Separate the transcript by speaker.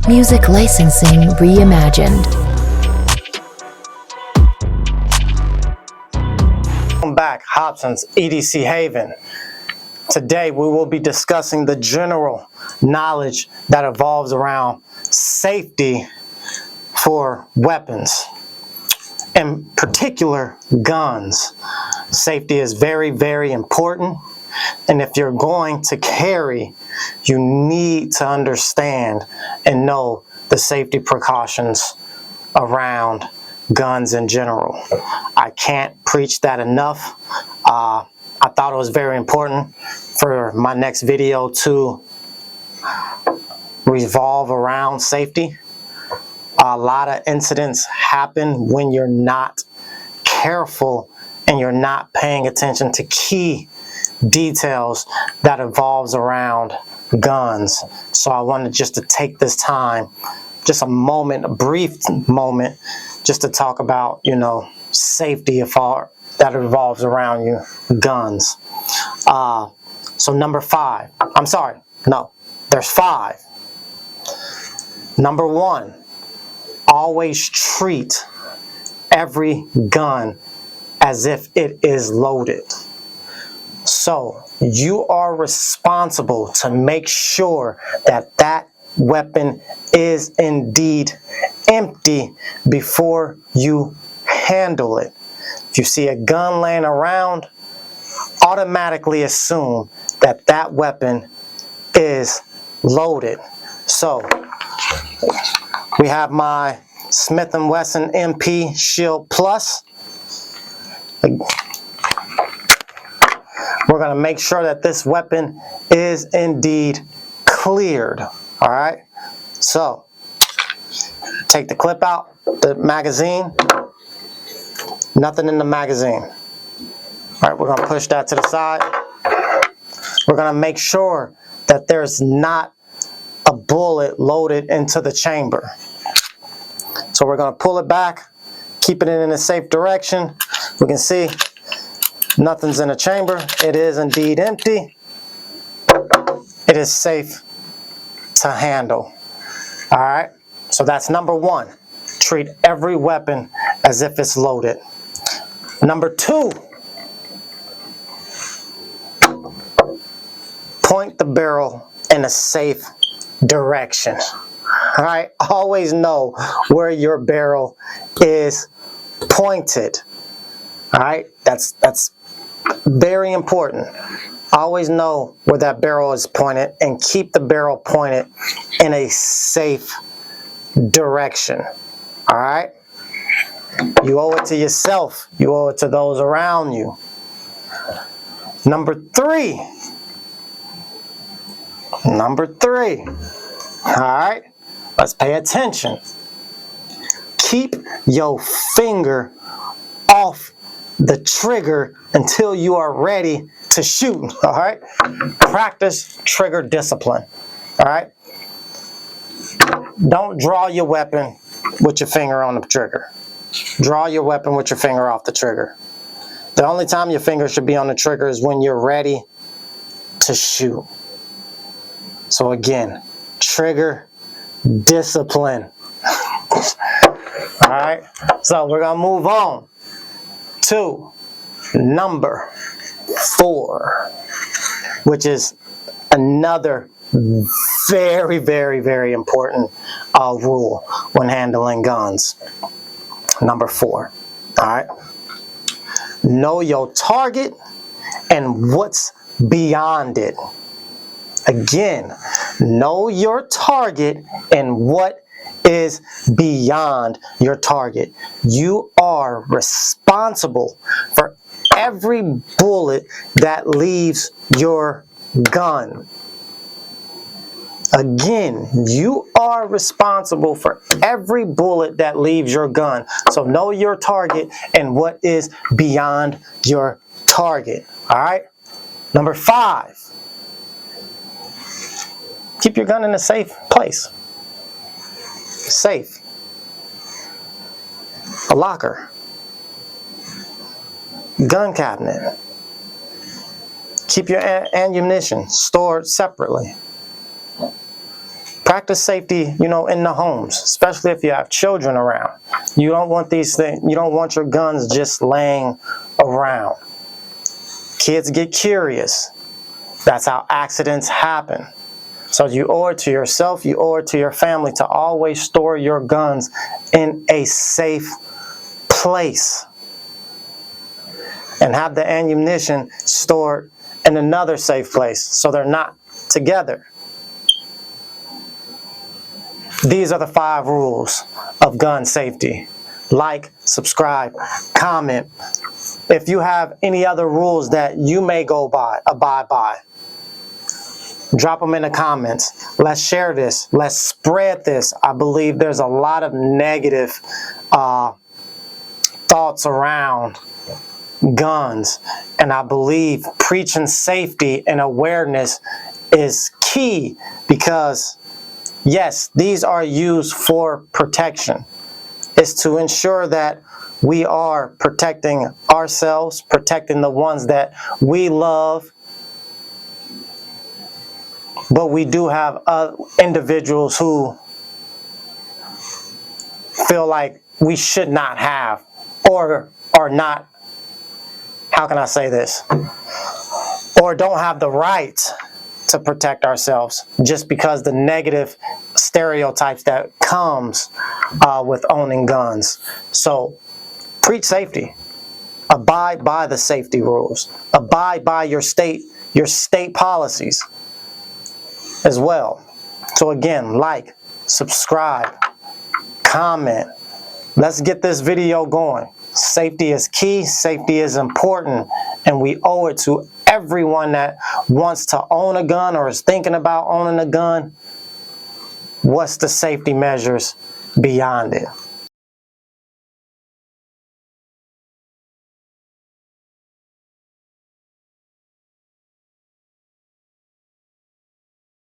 Speaker 1: Music licensing reimagined.
Speaker 2: Welcome back, Hobson's EDC Haven. Today we will be discussing the general knowledge that evolves around safety for weapons, in particular guns. Safety is very, very important, and if you're going to carry, you need to understand and know the safety precautions around guns in general. I can't preach that enough. I thought it was very important for my next video to revolve around safety. A lot of incidents happen when you're not careful and you're not paying attention to key details that evolves around guns. So I wanted just to take this time, just a moment, a brief moment, just to talk about, safety that revolves around you, guns. So number 5, there's 5. Number 1, always treat every gun as if it is loaded. So you are responsible to make sure that that weapon is indeed empty before you handle it. If you see a gun laying around, automatically assume that that weapon is loaded. So we have my Smith & Wesson MP Shield Plus. We're going to make sure that this weapon is indeed cleared. All right. So take the clip out, the magazine. Nothing in the magazine. All right, we're going to push that to the side. We're going to make sure that there's not a bullet loaded into the chamber. So we're going to pull it back, keeping it in a safe direction. We can see nothing's in the chamber. It is indeed empty. It is safe to handle. All right, so that's number 1. Treat every weapon as if it's loaded. Number 2, point the barrel in a safe direction. All right, always know where your barrel is pointed. All right, that's very important. Always know where that barrel is pointed and keep the barrel pointed in a safe direction. All right, you owe it to yourself. You owe it to those around you. Number 3. All right, let's pay attention. Keep your finger off the trigger until you are ready to shoot. All right, practice trigger discipline. All right, don't draw your weapon with your finger on the trigger. Draw your weapon with your finger off the trigger. The only time your finger should be on the trigger is when you're ready to shoot. So again, trigger discipline. All right, so we're gonna move on to number 4, which is another very, very, very important rule when handling guns. Number 4, all right? Know your target and what's beyond it. Again, know your target and what is beyond your target. You are responsible for every bullet that leaves your gun. Again, you are responsible for every bullet that leaves your gun. So know your target and what is beyond your target. All right? Number 5. Keep your gun in a safe place. Safe. A locker. Gun cabinet. Keep your ammunition stored separately. Practice safety, in the homes, especially if you have children around. You don't want these things, you don't want your guns just laying around. Kids get curious. That's how accidents happen. So you owe it to yourself, you owe it to your family to always store your guns in a safe place. And have the ammunition stored in another safe place so they're not together. These are the 5 rules of gun safety. Like, subscribe, comment. If you have any other rules that you may abide by, drop them in the comments. Let's share this. Let's spread this. I believe there's a lot of negative thoughts around guns, and I believe preaching safety and awareness is key, because yes, these are used for protection. It's to ensure that we are protecting ourselves, protecting the ones that we love. But we do have individuals who feel like we should not have, or are not, how can I say this, or don't have the right to protect ourselves just because the negative stereotypes that comes with owning guns. So preach safety. Abide by the safety rules. Abide by your state policies as well. So again, like, subscribe, comment. Let's get this video going. Safety is key, safety is important, and we owe it to everyone that wants to own a gun or is thinking about owning a gun. What's the safety measures beyond it?